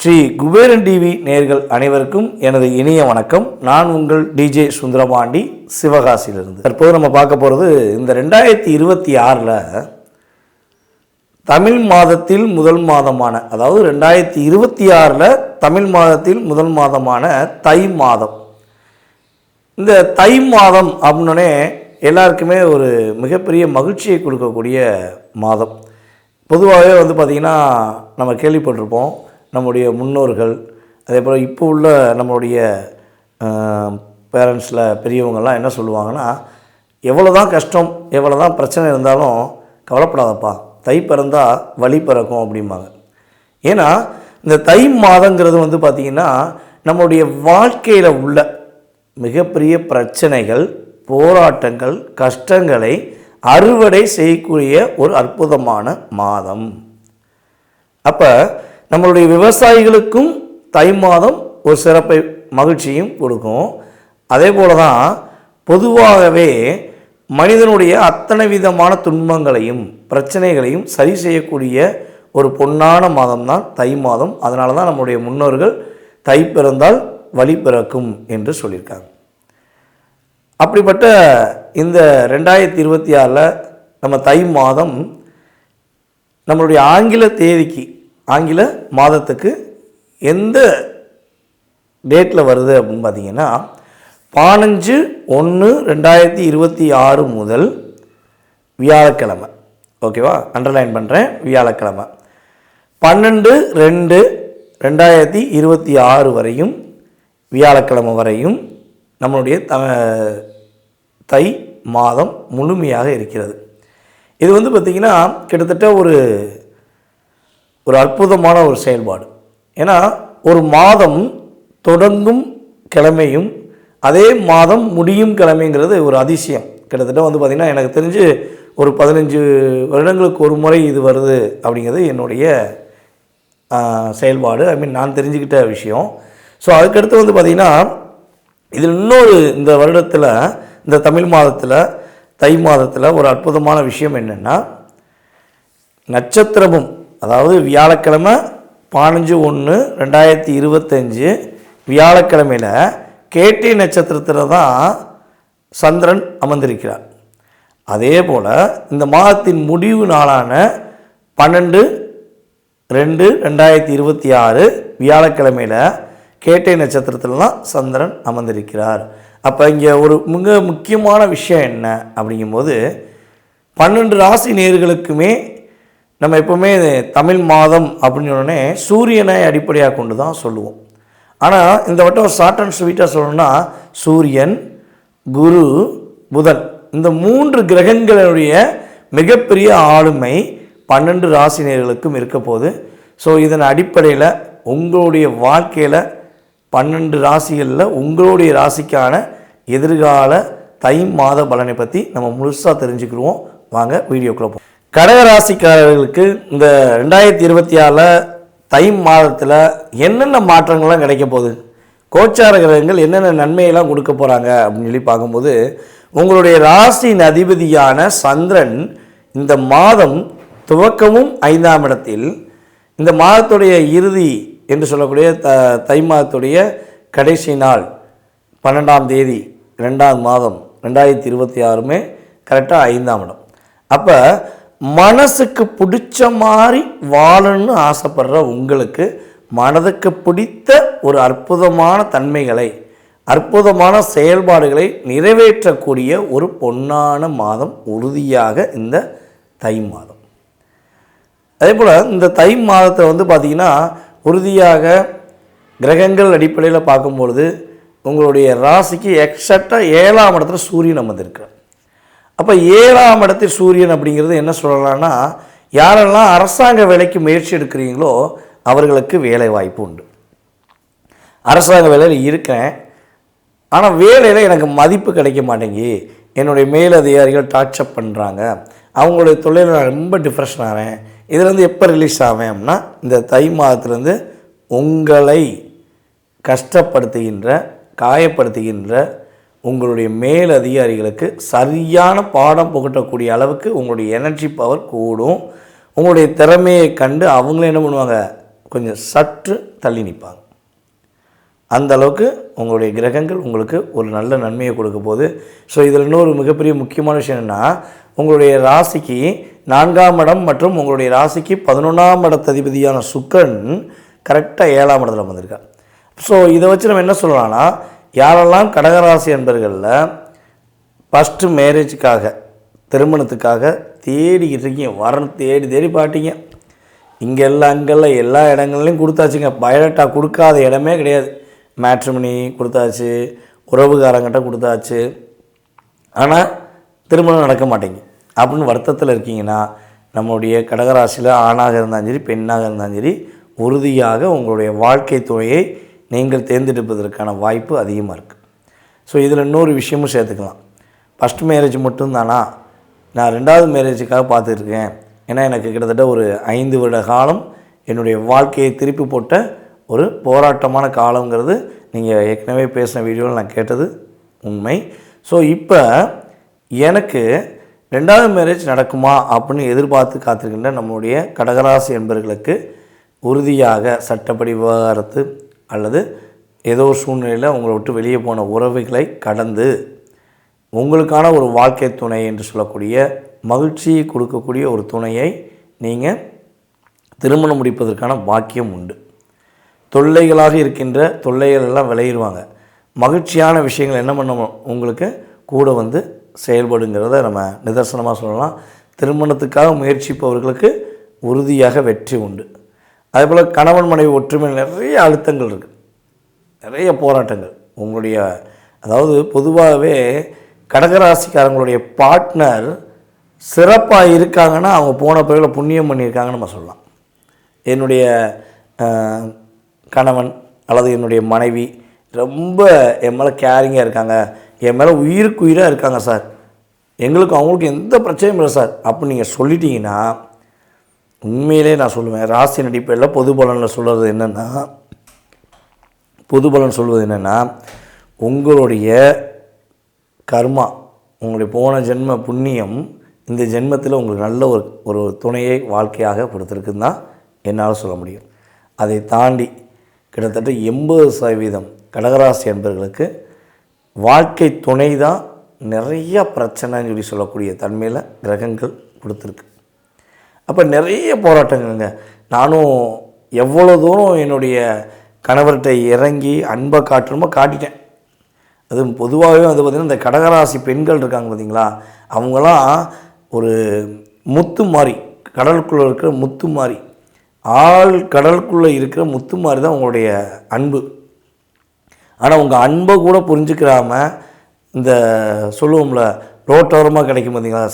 Sri Kuberan TV நேயர்கள் அனைவருக்கும் எனது இனிய வணக்கம். நான் உங்கள் டிஜே சுந்தரபாண்டி, சிவகாசியிலிருந்து. தற்போது நம்ம பார்க்க போகிறது இந்த 2026 தமிழ் மாதத்தில் முதல் மாதமான, அதாவது 2026 தமிழ் மாதத்தில் முதல் மாதமான தை மாதம். இந்த தை மாதம் அப்படின்னே எல்லாருக்குமே ஒரு மிகப்பெரிய மகிழ்ச்சியை கொடுக்கக்கூடிய மாதம். பொதுவாகவே பார்த்திங்கன்னா நம்ம கேள்விப்பட்டிருப்போம், நம்முடைய முன்னோர்கள், அதே போல் இப்போ உள்ள நம்மளுடைய பேரண்ட்ஸில் பெரியவங்கள்லாம் என்ன சொல்லுவாங்கன்னா, எவ்வளோ தான் கஷ்டம், எவ்வளோ தான் பிரச்சனை இருந்தாலும் கவலைப்படாதப்பா, தை பிறந்தால் வழி பிறக்கும் அப்படிம்பாங்க. ஏன்னா இந்த தை மாதங்கிறது பார்த்திங்கன்னா நம்மளுடைய வாழ்க்கையில் உள்ள மிகப்பெரிய பிரச்சனைகள், போராட்டங்கள், கஷ்டங்களை அறுவடை செய்யக்கூடிய ஒரு அற்புதமான மாதம். அப்போ நம்மளுடைய விவசாயிகளுக்கும் தை மாதம் ஒரு சிறப்பை, மகிழ்ச்சியும் கொடுக்கும். அதே போல தான் பொதுவாகவே மனிதனுடைய அத்தனை விதமான துன்பங்களையும் பிரச்சனைகளையும் சரி செய்யக்கூடிய ஒரு பொன்னான மாதம் தான் தை மாதம். அதனால தான் நம்முடைய முன்னோர்கள் தை பிறந்தால் வழி பிறக்கும் என்று சொல்லியிருக்காங்க. அப்படிப்பட்ட இந்த 2026 நம்ம தை மாதம் நம்மளுடைய ஆங்கில தேதிக்கு, ஆங்கில மாதத்துக்கு எந்த டேட்டில் வருது அப்படின்னு பார்த்தீங்கன்னா 15/1/2026 முதல் வியாழக்கிழமை. ஓகேவா, அண்டர்லைன் பண்ணுறேன், வியாழக்கிழமை 12/2/2026 வரையும், வியாழக்கிழமை வரையும் நம்மளுடைய தை மாதம் முழுமையாக இருக்கிறது. இது பார்த்திங்கன்னா கிட்டத்தட்ட ஒரு அற்புதமான ஒரு செயல்பாடு. ஏன்னா ஒரு மாதம் தொடங்கும் கிழமையும் அதே மாதம் முடியும் கிழமைங்கிறது ஒரு அதிசயம். கிட்டத்தட்ட பார்த்திங்கன்னா எனக்கு தெரிஞ்சு ஒரு 15 வருடங்களுக்கு ஒரு முறை இது வருது அப்படிங்கிறது என்னுடைய செயல்பாடு. நான் தெரிஞ்சுக்கிட்ட விஷயம். ஸோ அதுக்கடுத்து பார்த்திங்கன்னா இது இன்னொரு இந்த வருடத்தில், இந்த தமிழ் மாதத்தில், தை மாதத்தில் ஒரு அற்புதமான விஷயம் என்னென்னா, நட்சத்திரமும், அதாவது வியாழக்கிழமை 15/1/2025 வியாழக்கிழமையில் கேட்டை நட்சத்திரத்தில் தான் சந்திரன் அமர்ந்திருக்கிறார். அதே போல் இந்த மாதத்தின் முடிவு நாளான 12/2/2026 வியாழக்கிழமையில் கேட்டை நட்சத்திரத்தில் தான் சந்திரன் அமர்ந்திருக்கிறார். அப்போ இங்கே ஒரு மிக முக்கியமான விஷயம் என்ன அப்படிங்கும்போது, 12 ராசி நேயர்களுக்குமே நம்ம எப்போவுமே தமிழ் மாதம் அப்படின்னு சொன்னோடனே சூரியனை அடிப்படையாக கொண்டு தான் சொல்லுவோம். ஆனால் இந்த வட்டம் ஷார்ட் அண்ட் ஸ்வீட்டாக சொல்லணும்னா சூரியன், குரு, புதன், இந்த 3 கிரகங்களுடைய மிகப்பெரிய ஆளுமை 12 ராசினியர்களுக்கும் இருக்க போகுது. ஸோ இதன் அடிப்படையில் உங்களுடைய வாழ்க்கையில் 12 ராசிகளில் உங்களுடைய ராசிக்கான எதிர்கால தை மாத பலனை பற்றி நம்ம முழுசாக தெரிஞ்சுக்கிடுவோம். வாங்க வீடியோக்குள்ளே போவோம். கடகராசிக்காரர்களுக்கு இந்த 2026 தை மாதத்தில் என்னென்ன மாற்றங்கள்லாம் கிடைக்க போகுது, கோச்சார கிரகங்கள் என்னென்ன நன்மையெல்லாம் கொடுக்க போகிறாங்க அப்படின்னு சொல்லி பார்க்கும்போது, உங்களுடைய ராசியின் அதிபதியான சந்திரன் இந்த மாதம் துவக்கமும் 5ஆம் இடத்தில், இந்த மாதத்துடைய இறுதி என்று சொல்லக்கூடிய தை மாதத்துடைய கடைசி நாள் 12ஆம் தேதி 2ஆம் மாதம் 2026 கரெக்டாக 5ஆம் இடம். அப்போ மனசுக்கு பிடிச்ச மாதிரி வாழணும்னு ஆசைப்படுற உங்களுக்கு மனதுக்கு பிடித்த ஒரு அற்புதமான தன்மைகளை, அற்புதமான செயல்பாடுகளை நிறைவேற்றக்கூடிய ஒரு பொன்னான மாதம் உறுதியாக இந்த தை மாதம். அதே போல் இந்த தை மாதத்தை பார்த்திங்கன்னா உறுதியாக கிரகங்கள் அடிப்படையில் பார்க்கும்பொழுது உங்களுடைய ராசிக்கு எக்ஸாக்டாக 7ஆம் இடத்துல சூரியன் அமர்ந்திருக்கிறார். அப்போ 7ஆம் இடத்தில் சூரியன் அப்படிங்கிறது என்ன சொல்லலாம்னா, யாரெல்லாம் அரசாங்க வேலைக்கு முயற்சி எடுக்கிறீங்களோ அவர்களுக்கு வேலை வாய்ப்பு உண்டு. அரசாங்க வேலையில் இருக்கேன், ஆனால் வேலையில் எனக்கு மதிப்பு கிடைக்க மாட்டேங்கி, என்னுடைய மேலதிகாரிகள் டார்ச்சர் பண்ணுறாங்க, அவங்களுடைய தொழிலில் நான் ரொம்ப டிப்ரெஷன் ஆகிறேன், இதிலேருந்து எப்போ ரிலீஸ் ஆவேன் அப்படின்னா இந்த தை மாதத்துலேருந்து உங்களை கஷ்டப்படுத்துகின்ற, காயப்படுத்துகின்ற, உங்களுடைய மேல் அதிகாரிகளுக்கு சரியான பாடம் புகட்டக்கூடிய அளவுக்கு உங்களுடைய எனர்ஜி பவர் கூடும். உங்களுடைய திறமையை கண்டு அவங்களே என்ன பண்ணுவாங்க, கொஞ்சம் சற்று தள்ளி நிற்பாங்க. அந்த அளவுக்கு உங்களுடைய கிரகங்கள் உங்களுக்கு ஒரு நல்ல நன்மையை கொடுக்க போகுது. ஸோ இதில் இன்னொரு மிகப்பெரிய முக்கியமான விஷயம் என்னென்னா, உங்களுடைய ராசிக்கு 4ஆம் இடம் மற்றும் உங்களுடைய ராசிக்கு 11ஆம் இடத்ததிபதியான சுக்கிரன் கரெக்டாக 7ஆம் இடத்துல வந்திருக்கார். ஸோ இதை வச்சு நம்ம என்ன சொல்லலாம்னா, யாரெல்லாம் கடகராசி என்பர்களில் ஃபஸ்ட்டு மேரேஜுக்காக திருமணத்துக்காக தேடிக்கிட்டு இருக்கீங்க, வரணும் தேடி தேடி பாட்டிங்க, இங்கெல்லாம் அங்கெல்லாம் எல்லா இடங்கள்லையும் கொடுத்தாச்சுங்க. பயோடேட்டா கொடுக்காத இடமே கிடையாது. மேட்ரிமனி கொடுத்தாச்சு, உறவுகாரங்கிட்ட கொடுத்தாச்சு, ஆனால் திருமணம் நடக்க மாட்டேங்க அப்படின்னு வருத்தத்தில் இருக்கீங்கன்னா, நம்மளுடைய கடகராசியில் ஆணாக இருந்தாலும் சரி பெண்ணாக இருந்தாலும் சரி உறுதியாக உங்களுடைய வாழ்க்கை துணையை நீங்கள் தேர்ந்தெடுப்பதற்கான வாய்ப்பு அதிகமாக இருக்குது. ஸோ இதில் இன்னொரு விஷயமும் சேர்த்துக்கலாம். ஃபஸ்ட் மேரேஜ் மட்டும்தானா, நான் 2வது மேரேஜுக்காக பார்த்துருக்கேன். ஏன்னா எனக்கு கிட்டத்தட்ட ஒரு 5 வருட காலம் என்னுடைய வாழ்க்கையை திருப்பி போட்ட ஒரு போராட்டமான காலங்கிறது நீங்கள் ஏற்கனவே பேசின வீடியோவில் நான் கேட்டது உண்மை. ஸோ இப்போ எனக்கு 2வது மேரேஜ் நடக்குமா அப்படின்னு எதிர்பார்த்து காத்திருக்கின்ற நம்முடைய கடகராசி என்பவர்களுக்கு உறுதியாக சட்டப்படி விவகாரத்து அல்லது ஏதோ சூழ்நிலையில் உங்களை விட்டு வெளியே போன உறவுகளை கடந்து உங்களுக்கான ஒரு வாழ்க்கை துணை என்று சொல்லக்கூடிய மகிழ்ச்சியை கொடுக்கக்கூடிய ஒரு துணையை நீங்கள் திருமணம் முடிப்பதற்கான பாக்கியம் உண்டு. தொல்லைகளாக இருக்கின்ற தொல்லைகள் எல்லாம் விளையிடுவாங்க. மகிழ்ச்சியான விஷயங்கள் என்ன பண்ண உங்களுக்கு கூட வந்து செயல்படுங்கிறத நம்ம நிதர்சனமாக சொல்லலாம். திருமணத்துக்காக முயற்சிப்பவர்களுக்கு உறுதியாக வெற்றி உண்டு. அதேபோல் கணவன் மனைவி ஒற்றுமையில் நிறைய அழுத்தங்கள் இருக்குது, நிறைய போராட்டங்கள். உங்களுடைய அதாவது பொதுவாகவே கடகராசிக்காரங்களுடைய பார்ட்னர் சிறப்பாக இருக்காங்கன்னா அவங்க போன பிறகு புண்ணியம் பண்ணியிருக்காங்கன்னு நம்ம சொல்லலாம். என்னுடைய கணவன் அல்லது என்னுடைய மனைவி ரொம்ப என் மேலே கேரிங்காக இருக்காங்க, என் மேலே உயிருக்கு உயிராக இருக்காங்க சார், எங்களுக்கு அவங்களுக்கு எந்த பிரச்சனையும் இல்லை சார் அப்படின்னு நீங்கள் சொல்லிட்டீங்கன்னா, உண்மையிலே நான் சொல்லுவேன், ராசி அடிப்படையில் பொது பலனில் சொல்கிறது என்னென்னா, பொது பலன் சொல்வது என்னென்னா, உங்களுடைய கர்மா, உங்களுடைய போன ஜென்ம புண்ணியம் இந்த ஜென்மத்தில் உங்களுக்கு நல்ல ஒரு துணையை வாழ்க்கையாக கொடுத்துருக்குன்னு தான் என்னால் சொல்ல முடியும். அதை தாண்டி கிட்டத்தட்ட 80% கடகராசி என்பவர்களுக்கு வாழ்க்கை துணை தான் நிறைய பிரச்சனைன்னு சொல்லக்கூடிய தன்மையில் கிரகங்கள் கொடுத்துருக்கு. அப்போ நிறைய போராட்டங்கள்ங்க. நானும் எவ்வளோ தூரம் என்னுடைய கணவர்கிட்ட இறங்கி அன்பை காட்டணுமோ காட்டிட்டேன். அதுவும் பொதுவாகவே வந்து பார்த்திங்கன்னா இந்த கடகராசி பெண்கள் இருக்காங்க பார்த்திங்களா, அவங்களாம் ஒரு முத்து மாதிரி, கடலுக்குள்ளே இருக்கிற முத்து மாதிரி, கடலுக்குள்ளே இருக்கிற முத்து மாதிரி தான் உங்களுடைய அன்பு. ஆனால் உங்கள் அன்பை கூட புரிஞ்சுக்கிறாம இந்த சொல்லுவோம்ல ரோட்டோரமாக கிடைக்கும் பார்த்திங்களா,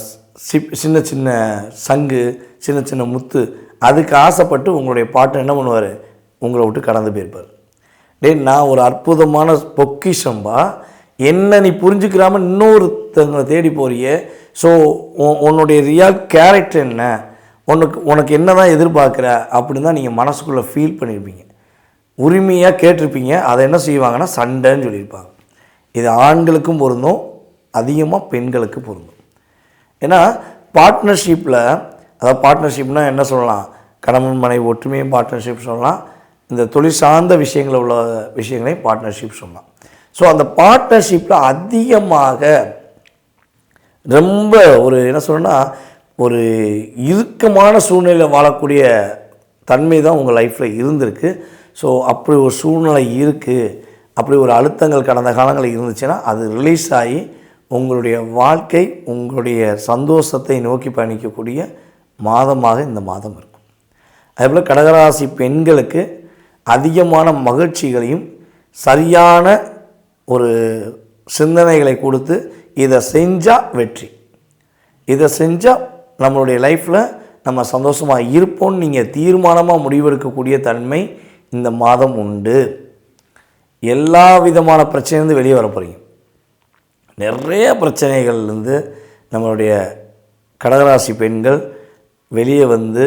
சின்ன சின்ன சங்கு, சின்ன சின்ன முத்து, அதுக்கு ஆசைப்பட்டு உங்களுடைய பாட்டை என்ன பண்ணுவார், உங்களை விட்டு கடந்து போயிருப்பார். நான் ஒரு அற்புதமான பொக்கிஷம்பா, என்ன நீ புரிஞ்சுக்கிறாம இன்னொருத்தங்களை தேடி போறியே, ஸோ உன்னுடைய ரியல் கேரக்டர் என்ன, உனக்கு என்ன தான் எதிர்பார்க்குற அப்படின்னு தான் நீங்கள் மனசுக்குள்ளே ஃபீல் பண்ணியிருப்பீங்க, உரிமையாக கேட்டிருப்பீங்க. அதை என்ன செய்வாங்கன்னா சண்டைன்னு சொல்லியிருப்பாங்க. இது ஆண்களுக்கும் பொருந்தும், அதிகமாக பெண்களுக்கு பொருந்தும். ஏன்னா பார்ட்னர்ஷிப்பில், அதாவது பார்ட்னர்ஷிப்னால் என்ன சொல்லலாம், கணவன் மனைவி ஒற்றுமையும் பார்ட்னர்ஷிப் சொல்லலாம், இந்த தொழில் சார்ந்த விஷயங்களில் உள்ள விஷயங்களையும் பார்ட்னர்ஷிப் சொல்லலாம். ஸோ அந்த பார்ட்னர்ஷிப்பில் அதிகமாக ரொம்ப ஒரு என்ன சொல்லணும்னா ஒரு இறுக்கமான சூழ்நிலையில் வாழக்கூடிய தன்மை தான் உங்கள் லைஃப்பில் இருந்திருக்கு. ஸோ அப்படி ஒரு சூழ்நிலை இருக்குது, அப்படி ஒரு அழுத்தங்கள் கடந்த காலங்களில் இருந்துச்சுன்னா அது ரிலீஸ் ஆகி உங்களுடைய வாழ்க்கை உங்களுடைய சந்தோஷத்தை நோக்கி பயணிக்கக்கூடிய மாதமாக இந்த மாதம் இருக்கும். அதேபோல் கடகராசி பெண்களுக்கு அதிகமான மகிழ்ச்சிகளையும் சரியான ஒரு சிந்தனைகளை கொடுத்து இதை செஞ்சால் வெற்றி, இதை செஞ்சால் நம்மளுடைய லைஃப்பில் நம்ம சந்தோஷமாக இருப்போம்னு நீங்கள் தீர்மானமாக முடிவெடுக்கக்கூடிய தன்மை இந்த மாதம் உண்டு. எல்லா விதமான பிரச்சனையிலேருந்து வெளியே வர போகிறீங்க. நிறைய பிரச்சனைகள்லேருந்து நம்மளுடைய கடகராசி பெண்கள் வெளியே வந்து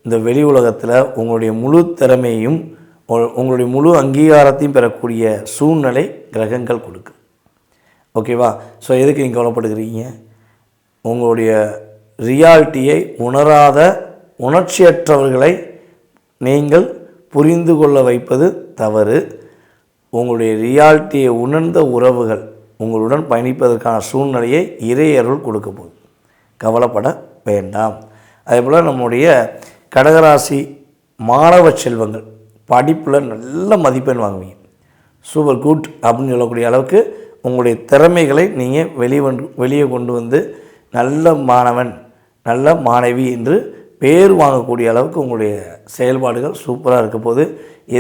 இந்த வெளி உலகத்தில் உங்களுடைய முழு திறமையும் உங்களுடைய முழு அங்கீகாரத்தையும் பெறக்கூடிய சூழ்நிலை கிரகங்கள் கொடுக்கு. ஓகேவா? ஸோ எதுக்கு நீங்கள் கவலைப்படுகிறீங்க? உங்களுடைய ரியாலிட்டியை உணராத உணர்ச்சியற்றவர்களை நீங்கள் புரிந்து கொள்ள வைப்பது தவறு. உங்களுடைய ரியாலிட்டியை உணர்ந்த உறவுகள் உங்களுடன் பயணிப்பதற்கான சூழ்நிலையை இறையருள் கொடுக்க போகுது. கவலைப்பட வேண்டாம். அதேபோல் நம்முடைய கடகராசி மாணவ செல்வங்கள் படிப்பில் நல்ல மதிப்பெண் வாங்குவீங்க. சூப்பர் குட் அப்படின்னு சொல்லக்கூடிய அளவுக்கு உங்களுடைய திறமைகளை நீங்கள் வெளியே கொண்டு வந்து நல்ல மாணவன் நல்ல மாணவி என்று பேர் வாங்கக்கூடிய அளவுக்கு உங்களுடைய செயல்பாடுகள் சூப்பராக இருக்க போது.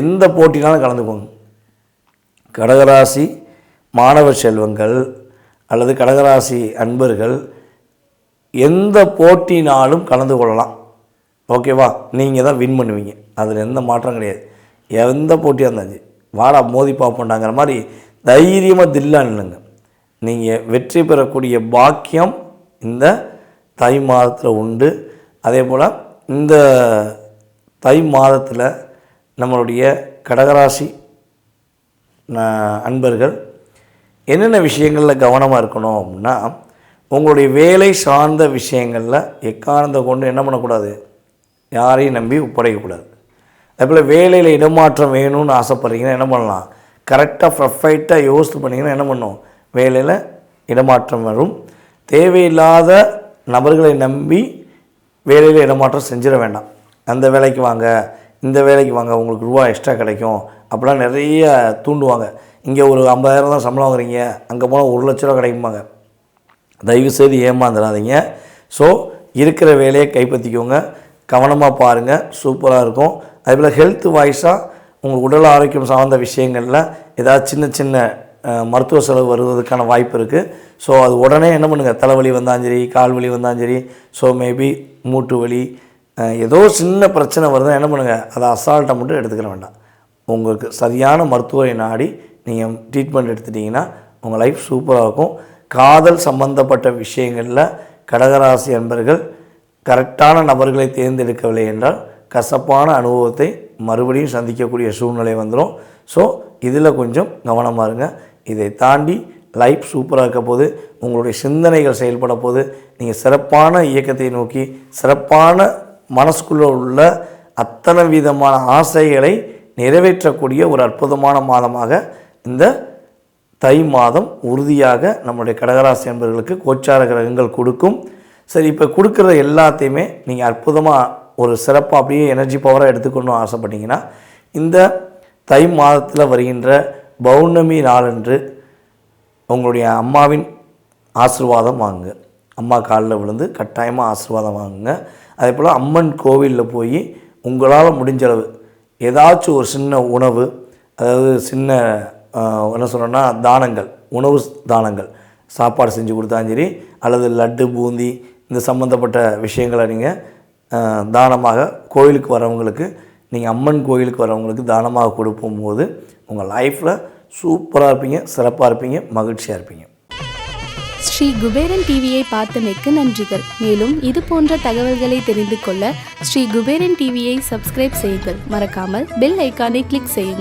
எந்த போட்டினாலும் கலந்துக்கோங்க. கடகராசி மாணவ செல்வங்கள் அல்லது கடகராசி அன்பர்கள் எந்த போட்டினாலும் கலந்து கொள்ளலாம். ஓகேவா? நீங்கள் தான் வின் பண்ணுவீங்க. அதில் எந்த மாற்றம் கிடையாது. எந்த போட்டியாக இருந்தாச்சு வாடா மோதி பார்ப்போண்டாங்கிற மாதிரி தைரியமாக தில்லா நில்லுங்க. நீங்கள் வெற்றி பெறக்கூடிய பாக்கியம் இந்த தை மாதத்தில் உண்டு. அதே போல் இந்த தை மாதத்தில் நம்மளுடைய கடகராசி அன்பர்கள் என்னென்ன விஷயங்களில் கவனமாக இருக்கணும் அப்படின்னா, உங்களுடைய வேலை சார்ந்த விஷயங்களில் எக்காரணத்தை கொண்டு என்ன பண்ணக்கூடாது, யாரையும் நம்பி ஒப்படைக்கக்கூடாது. அதேபோல் வேலையில் இடமாற்றம் வேணும்னு ஆசைப்பட்றீங்கன்னா என்ன பண்ணலாம், கரெக்டாக பர்ஃபெக்டாக யோசித்து பண்ணிங்கன்னா என்ன பண்ணும், வேலையில் இடமாற்றம் வரும். தேவையில்லாத நபர்களை நம்பி வேலையில் இடமாற்றம் செஞ்சிட வேண்டாம். அந்த வேலைக்கு வாங்க, இந்த வேலைக்கு வாங்க, உங்களுக்கு ரூபா எக்ஸ்ட்ரா கிடைக்கும் அப்படிலாம் நிறைய தூண்டுவாங்க. இங்கே ஒரு 50,000 தான் சம்பளம் வாங்குறீங்க, அங்கே போனால் 1,00,000 ரூபா கிடைக்குமாங்க. தயவுசெய்து ஏமாந்துடாதீங்க. ஸோ இருக்கிற வேலையை கைப்பற்றிக்கோங்க. கவனமாக பாருங்கள், சூப்பராக இருக்கும். அதேபோல் ஹெல்த் வாய்ஸாக உங்களுக்கு உடல் ஆரோக்கியம் சார்ந்த விஷயங்களில் ஏதாவது சின்ன சின்ன மருத்துவ செலவு வருவதற்கான வாய்ப்பு இருக்குது. ஸோ அது உடனே என்ன பண்ணுங்கள், தலைவலி வந்தாலும் சரி, கால் வலி வந்தாலும் சரி, ஸோ மேபி மூட்டு வலி, ஏதோ சின்ன பிரச்சனை வருதுன்னா என்ன பண்ணுங்கள், அதை அசால்ட்டாக மட்டும் எடுத்துக்கிற வேண்டாம். உங்களுக்கு சரியான மருத்துவரை நாடி நீங்கள் ட்ரீட்மெண்ட் எடுத்துட்டிங்கன்னா உங்கள் லைஃப் சூப்பராக இருக்கும். காதல் சம்பந்தப்பட்ட விஷயங்களில் கடகராசி அன்பர்கள் கரெக்டான நபர்களை தேர்ந்தெடுக்கவில்லை என்றால் கசப்பான அனுபவத்தை மறுபடியும் சந்திக்கக்கூடிய சூழ்நிலை வந்துடும். ஸோ இதில் கொஞ்சம் கவனமாக இருங்க. இதை தாண்டி லைஃப் சூப்பராக இருக்க போது, உங்களுடைய சிந்தனைகள் செயல்பட போது, நீங்கள் சிறப்பான இயக்கத்தை நோக்கி சிறப்பான மனசுக்குள்ளே உள்ள அத்தனை விதமான ஆசைகளை நிறைவேற்றக்கூடிய ஒரு அற்புதமான மாதமாக இந்த தை மாதம் உறுதியாக நம்முடைய கடகராசி அன்பர்களுக்கு கோச்சார கிரகங்கள் கொடுக்கும். சரி, இப்போ கொடுக்குற எல்லாத்தையுமே நீங்கள் அற்புதமாக ஒரு சிறப்பாக அப்படியே எனர்ஜி பவராக எடுத்துக்கணும்னு ஆசைப்பட்டீங்கன்னா இந்த தை மாதத்தில் வருகின்ற பௌர்ணமி நாளன்று உங்களுடைய அம்மாவின் ஆசீர்வாதம் வாங்குங்க. அம்மா காலில் விழுந்து கட்டாயமாக ஆசீர்வாதம் வாங்குங்க. அதே போல் அம்மன் கோவிலில் போய் உங்களால் முடிஞ்சளவு ஏதாச்சும் ஒரு சின்ன உணவு, அதாவது சின்ன என்ன சொல்கிறேன்னா தானங்கள், உணவு தானங்கள், சாப்பாடு செஞ்சு கொடுத்தாலும் சரி, அல்லது லட்டு பூந்தி இந்த சம்மந்தப்பட்ட விஷயங்களை நீங்கள் தானமாக கோயிலுக்கு வரவங்களுக்கு, நீங்கள் அம்மன் கோயிலுக்கு வரவங்களுக்கு தானமாக கொடுக்கும்போது உங்கள் லைஃப்பில் சூப்பராக இருப்பீங்க, சிறப்பாக இருப்பீங்க, மகிழ்ச்சியாக இருப்பீங்க. ஸ்ரீ குபேரன் டிவியை பார்த்தமைக்கு நன்றிகள். மேலும் இது போன்ற தகவல்களை தெரிந்து கொள்ள ஸ்ரீ குபேரன் டிவியை சப்ஸ்கிரைப் செய்யுங்கள். மறக்காமல் பெல் ஐக்கானை கிளிக் செய்யுங்கள்.